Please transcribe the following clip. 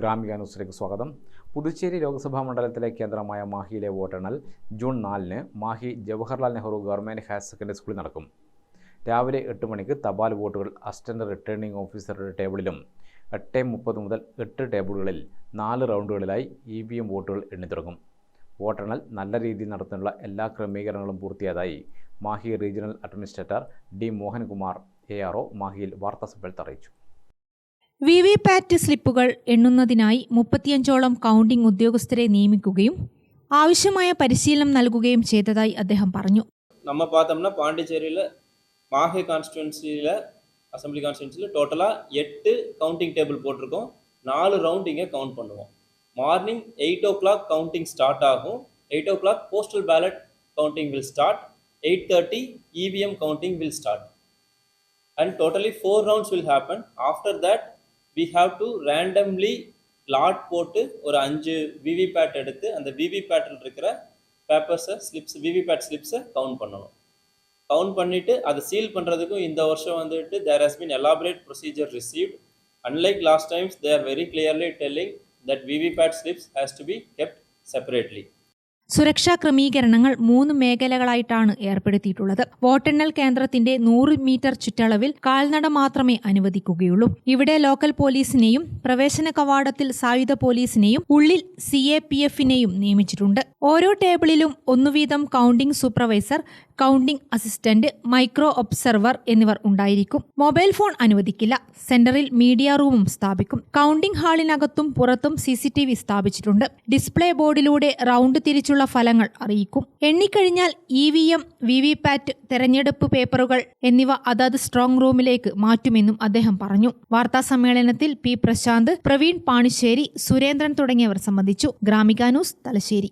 ഗ്രാമിക ന്യൂസിലേക്ക് സ്വാഗതം. പുതുച്ചേരി ലോക്സഭാ മണ്ഡലത്തിലെ കേന്ദ്രമായ മാഹിയിലെ വോട്ടെണ്ണൽ ജൂൺ 4-ന് Mahe Jawaharlal Nehru government higher secondary സ്കൂളിൽ നടക്കും. രാവിലെ 8 മണിക്ക് തപാൽ വോട്ടുകൾ അസിസ്റ്റന്റ് റിട്ടേണിംഗ് ഓഫീസറുടെ ടേബിളിലും 8:30 മുതൽ 8 ടേബിളുകളിൽ 4 റൗണ്ടുകളിലായി EVM വോട്ടുകൾ എണ്ണിത്തുടങ്ങും. വോട്ടെണ്ണൽ നല്ല രീതിയിൽ നടത്തുന്നതിനുള്ള എല്ലാ ക്രമീകരണങ്ങളും പൂർത്തിയായതായി Mahe regional administrator D. Mohankumar ARO മാഹിയിൽ വാർത്താസമ്മേളനത്തിൽ അറിയിച്ചു. വിവിപാറ്റ് സ്ലിപ്പുകൾ എണ്ണുന്നതിനായി 35ഓളം കൗണ്ടിംഗ് ഉദ്യോഗസ്ഥരെ നിയമിക്കുകയും ആവശ്യമായ പരിശീലനം നൽകുകയും ചെയ്തതായി അദ്ദേഹം പറഞ്ഞു. நம்ம பார்த்தோம்னா பாண்டிச்சேரியில் மாஹி கான்ஸ்டிடுவன்சியில் அசம்பிளி கான்ஸ்டிடுவன்சியில் டோட்டலாக 8 கவுண்டிங் டேபிள் போட்டிருக்கோம். 4 ரவுண்ட் இங்கே கவுண்ட் பண்ணுவோம். மார்னிங் 8 o'clock கவுண்டிங் ஸ்டார்ட் ஆகும். 8 o'clock postal ballot counting will start. 8:30 EVM counting will start. And totally 4 rounds will happen. After that, we have to randomly lot போட்டு ஒரு 5 VVPAT எடுத்து அந்த VVPATல இருக்கிற பேப்பர்ஸை slips VVPAT ஸ்லிப்ஸை count பண்ணணும். Count பண்ணிவிட்டு அதை seal பண்ணுறதுக்கும் இந்த வருஷம் வந்துட்டு there has been elaborate procedure received. Unlike last times, they are very clearly telling that VVPAT slips has to be kept separately. സുരക്ഷാ ക്രമീകരണങ്ങൾ 3 മേഖലകളായിട്ടാണ് ഏർപ്പെടുത്തിയിട്ടുള്ളത്. വോട്ടെണ്ണൽ കേന്ദ്രത്തിന്റെ 100 മീറ്റർ ചുറ്റളവിൽ കാൽനട മാത്രമേ അനുവദിക്കുകയുള്ളൂ. ഇവിടെ ലോക്കൽ പോലീസിനെയും പ്രവേശന കവാടത്തിൽ സായുധ പോലീസിനെയും ഉള്ളിൽ CAPFനെയും നിയമിച്ചിട്ടുണ്ട്. ഓരോ ടേബിളിലും 1 വീതം counting supervisor, counting assistant, micro observer എന്നിവർ ഉണ്ടായിരിക്കും. മൊബൈൽ ഫോൺ അനുവദിക്കില്ല. സെന്ററിൽ മീഡിയ റൂമും സ്ഥാപിക്കും. കൗണ്ടിംഗ് ഹാളിനകത്തും പുറത്തും CCTV സ്ഥാപിച്ചിട്ടുണ്ട്. ഡിസ്പ്ലേ ബോർഡിലൂടെ റൗണ്ട് തിരിച്ചുള്ള ഫലങ്ങൾ അറിയിക്കും. എണ്ണിക്കഴിഞ്ഞാൽ EVM, VVPAT, തെരഞ്ഞെടുപ്പ് പേപ്പറുകൾ എന്നിവ അതത് സ്ട്രോങ് റൂമിലേക്ക് മാറ്റുമെന്നും അദ്ദേഹം പറഞ്ഞു. വാർത്താ സമ്മേളനത്തിൽ P. പ്രശാന്ത്, പ്രവീൺ പാണിശ്ശേരി, സുരേന്ദ്രൻ തുടങ്ങിയവർ സംബന്ധിച്ചു. ഗ്രാമിക ന്യൂസ്, തലശ്ശേരി.